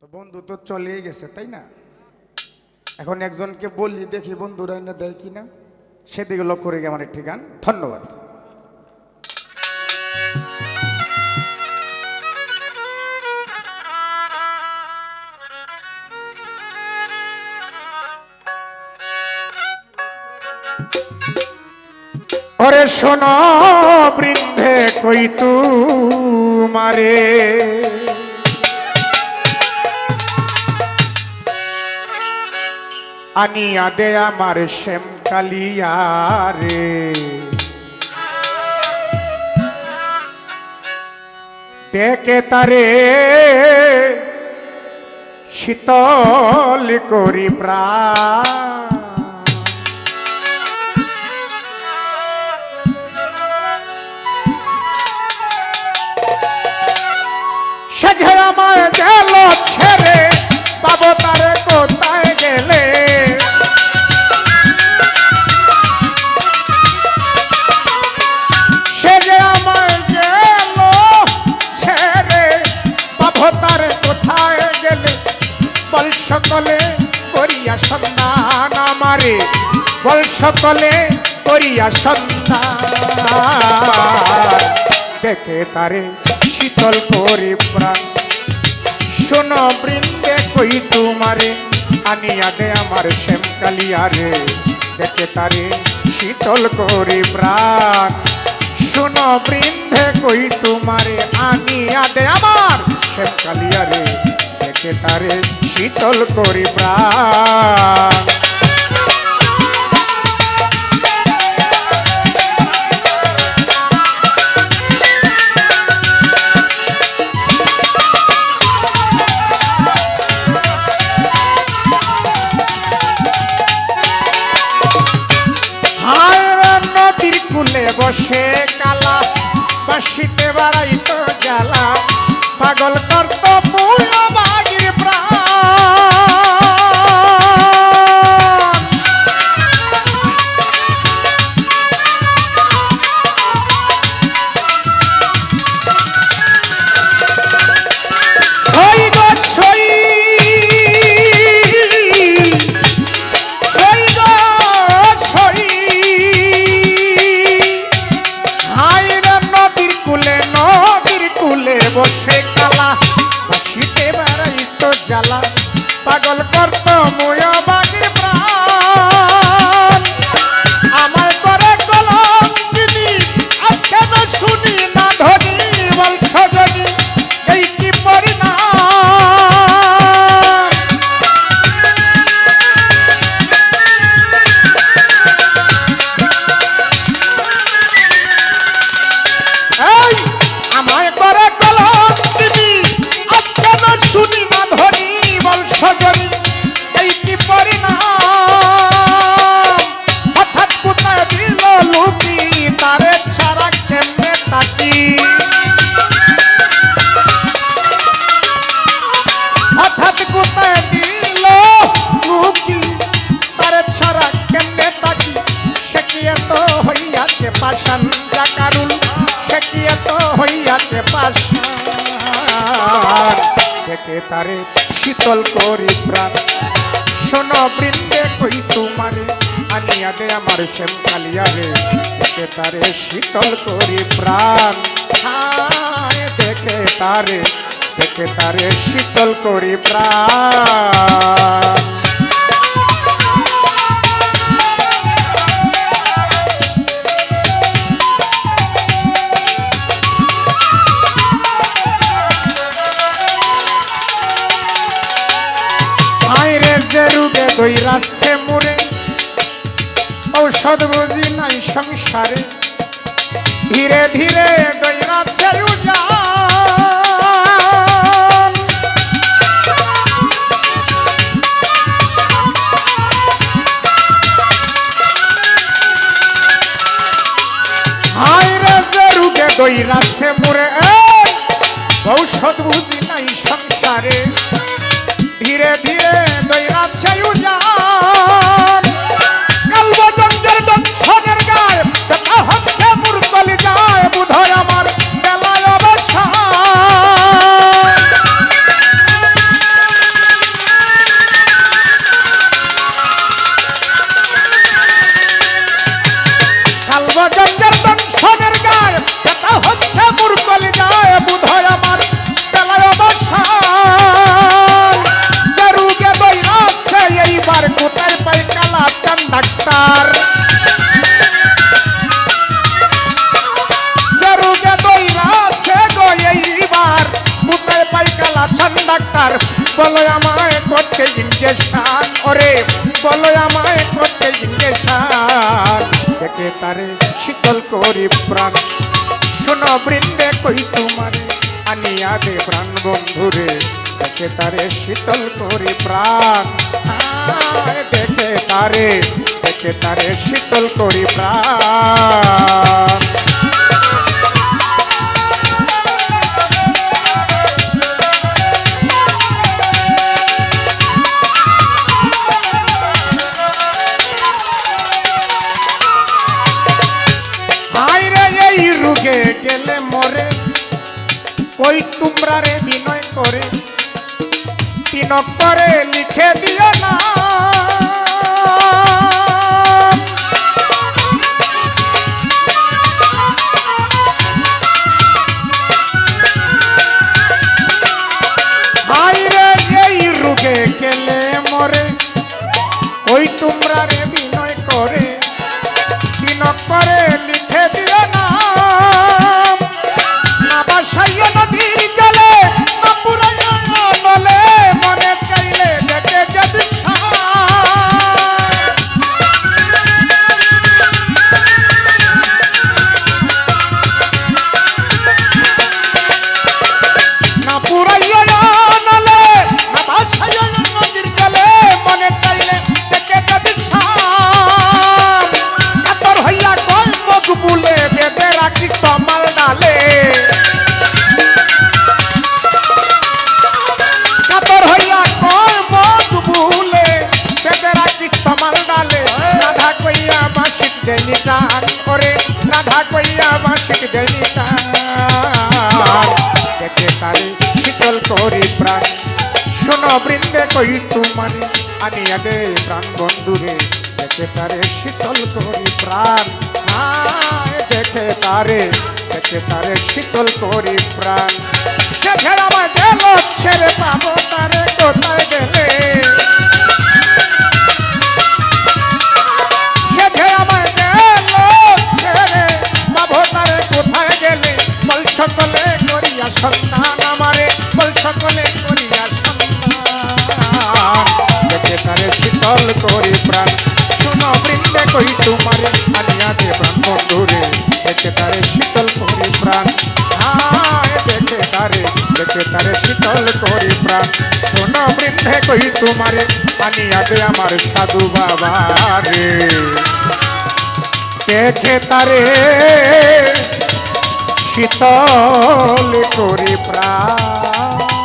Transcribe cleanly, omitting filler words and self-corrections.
তো বন্ধু তো চলেই গেছে, তাই না? এখন একজনকে বলি, দেখি বন্ধুরা এনে দেয় কিনা, সেদিকে লক্ষ্য রেখে আমার একটি গান। ধন্যবাদ। ওরে শোনো বৃদ্ধে কই তুমারে, আনিয়া দে আমার শ্যাম কালিয়ারে। দেখে তারে শীতল করি প্রাণ, সে ঘে আমায় গেল ছেড়ে, পাবো তারে কোথায় গেলে। সে যে আমায় গেল ছেড়ে, পাবো তারে কোথায় গেলে। বল সকলে করিয়া সন্ধান আমারে, বল সকলে করিয়া সন্ধান। দেখে তারে শীতল করি প্রাণ, শোনো বৃন্দে কই তুমারে, আনিয়া দে আমার শ্যাম কালিয়ারে। দেখে তারে শীতল করি প্রাণ, শোনো বৃন্দে কই তুমারে, আনিয়া দে আমার শ্যাম কালিয়ারে। দেখে তারে শীতল করি প্রাণ। বসে কালা বাসিতে বাড়াইতো জ্বালা, পাগল করত পুরো বাগির প্রাণ। সই গো সই, সই গো সই, বসে কালা বাসিতে বেড়াইতো জ্বালা, পাগল করত মোয়া বাগির প্রাণ। আমার করে কলঙ্কিনী আজকে না শুনি না ধনী, বল সজনী এই কি পরিণাম। এই আমায় করে শুনি না ধরি, বল সজনী এই কি পরিণাম। হঠাৎ কোথায় দিল লুকি, তারে ছাড়া কেমনে তাকি। হঠাৎ কোথায় দিল লুকি, তারে ছাড়া কেমনে তাকি। সে কি এত হইয়াছে পাষাণ জাকারুল, সে কি এত হইয়াছে পাষাণ। দেখে তারে শীতল করি প্রাণ, শোনো বৃন্দে কই তুমারে, আনিয়া দে আমার শ্যাম কালিয়ারে। দেখে তারে শীতল করি প্রাণ, দেখে তারে, দেখে তারে শীতল করি প্রাণ। রূপে দৈরাচ্ছে মুরে, ঔষধ বুঝি নাই সংসারে। ধীরে ধীরে দৈরাচ্ছে উজান, হায় রে যে রূপে দৈরাচ্ছে মুরে, ঔষধ বুঝি নাই সংসারে। ধীরে ধীরে দৈরাচ্ছে উজান, কালবজঙ্গের দংশনের গায়ে দেখা হচ্ছে মুরকলি যায়। বুধয় আমার বেলায় অবসান, ডাক্তার বলো আমায় করতে ইঞ্জেকশন ওরে বলো আমায় করতে ইঞ্জেকশন দেখে তারে শীতল করি প্রাণ শোনো বৃন্দে কই তোমারে আনিয়া দে প্রাণ বন্ধুরে দেখে তারে শীতল করি প্রাণ দেখে তারে শীতল করি প্রাণ রুগে গেলে মরে কই তোমরা রে বিনয় করে তিন করে লিখে দিও না হাইরে এই রুগে গেলে মরে কই তোমরা রে বিনয় করে তিন করে লিখে দিও না নদীর জলে বলে মনে চাইলে দেখে যদি না পুরাইয়া নলে না ভাসাইয়া নদীর জলে মনে চাইলে দেখে যদি কাতর হইয়া কই মুখ বুলে বেঁধে রাখিস তমাল ডালে দেনি টান করে রাধা কইয়া বাসিক দেনি টান দেখে তারে শীতল করি প্রাণ শোনো বৃন্দে কই তোমারে আনিয়া দে প্রাণ বন্ধুরে দেখে তারে শীতল করি প্রাণ দেখে তারে শীতল করি প্রাণ সে ঘেরা আমার গেল ছেড়ে পাবো তারে কোথায় গেলে সকলে করিয়া সন্ধান আমারে বল সকলে করিয়া সন্ধান দেখে তারে শীতল করি প্রাণ শোনো বৃন্দে কই তোমারে আনিয়া দে প্রাণ বন্ধুরে দেখে তারে শীতল করি প্রাণ দেখে তারে শীতল করি প্রাণ শোনো বৃন্দে কই তোমারে আনিয়া দে আমার সাধু বাবা রে দেখে তারে শীতল করি প্রাণ